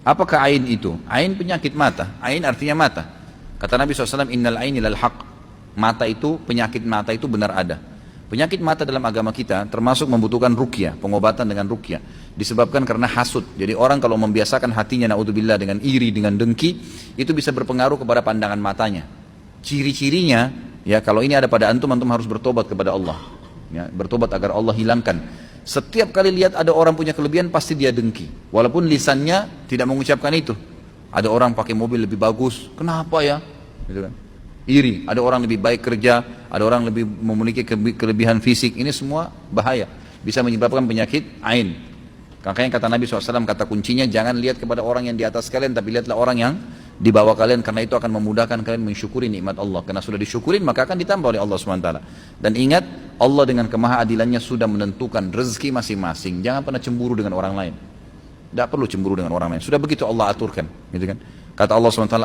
Apakah ain itu? Ain penyakit mata. Ain artinya mata. Kata Nabi SAW, innal aini lal haq. Mata itu, penyakit mata itu benar ada. Penyakit mata dalam agama kita termasuk membutuhkan ruqyah, pengobatan dengan ruqyah. Disebabkan karena hasud. Jadi orang kalau membiasakan hatinya naudzubillah dengan iri, dengan dengki, itu bisa berpengaruh kepada pandangan matanya. Ciri-cirinya, ya kalau ini ada pada antum, antum harus bertobat kepada Allah. Ya, bertobat agar Allah hilangkan. Setiap kali lihat ada orang punya kelebihan, pasti dia dengki. Walaupun lisannya tidak mengucapkan itu. Ada orang pakai mobil lebih bagus, kenapa ya? Gitu kan. Iri, ada orang lebih baik kerja, ada orang lebih memiliki kelebihan fisik, ini semua bahaya, bisa menyebabkan penyakit ain. Makanya kata Nabi SAW, kata kuncinya jangan lihat kepada orang yang di atas kalian, tapi lihatlah orang yang di bawah kalian, karena itu akan memudahkan kalian mensyukuri nikmat Allah, karena sudah disyukurin maka akan ditambah oleh Allah SWT. Dan ingat, Allah dengan kemahaadilannya sudah menentukan rezeki masing-masing. Jangan pernah cemburu dengan orang lain, tidak perlu cemburu dengan orang lain, sudah begitu Allah aturkan, gitu kan. Kata Allah SWT,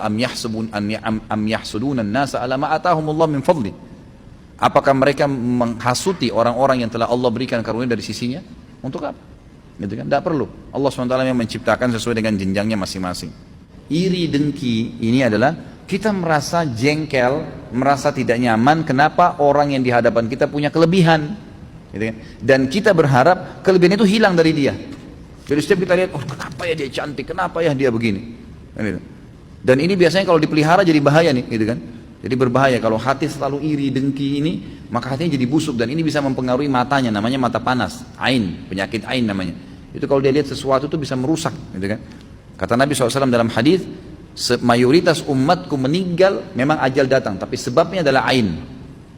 am yahsuduna an-nasa ala ma atahumullah min fadli. Apakah mereka menghasuti orang-orang yang telah Allah berikan karunia dari sisinya? Untuk apa? Gitu kan? Tidak perlu. Allah SWT yang menciptakan sesuai dengan jenjangnya masing-masing. Iri dengki ini adalah kita merasa jengkel, merasa tidak nyaman kenapa orang yang di hadapan kita punya kelebihan, gitu kan? Dan kita berharap kelebihan itu hilang dari dia. Jadi setiap kita lihat, oh kenapa ya dia cantik, kenapa ya dia begini, gitu. Dan ini biasanya kalau dipelihara jadi bahaya nih, gitu kan. Jadi berbahaya kalau hati selalu iri, dengki ini, maka hatinya jadi busuk dan ini bisa mempengaruhi matanya, namanya mata panas, ain, penyakit ain namanya. Itu kalau dia lihat sesuatu itu bisa merusak, gitu kan. Kata Nabi SAW dalam hadis, mayoritas umatku meninggal memang ajal datang, tapi sebabnya adalah ain.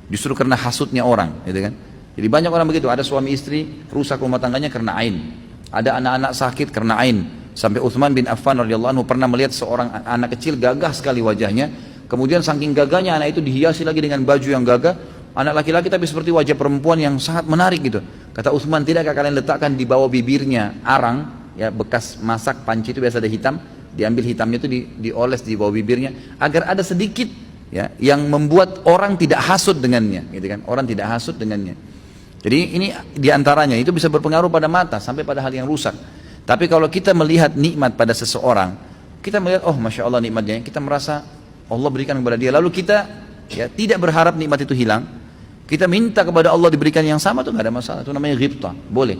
Justru karena hasutnya orang, gitu kan. Jadi banyak orang begitu, ada suami istri rusak rumah tangganya karena ain. Ada anak-anak sakit karena ain. Sampai Utsman bin Affan radhiyallahu anhu pernah melihat seorang anak kecil gagah sekali wajahnya. Kemudian saking gagahnya anak itu dihiasi lagi dengan baju yang gagah. Anak laki-laki tapi seperti wajah perempuan yang sangat menarik gitu. Kata Utsman, tidakkah kalian letakkan di bawah bibirnya arang, ya bekas masak panci itu biasa ada hitam, diambil hitamnya itu dioles di bawah bibirnya agar ada sedikit ya yang membuat orang tidak hasut dengannya, gitu kan? Orang tidak hasut dengannya. Jadi ini diantaranya itu bisa berpengaruh pada mata sampai pada hal yang rusak. Tapi kalau kita melihat nikmat pada seseorang, kita melihat, oh Masya Allah nikmatnya, kita merasa Allah berikan kepada dia, lalu kita ya tidak berharap nikmat itu hilang, kita minta kepada Allah diberikan yang sama, itu nggak ada masalah, itu namanya ghibtah, boleh.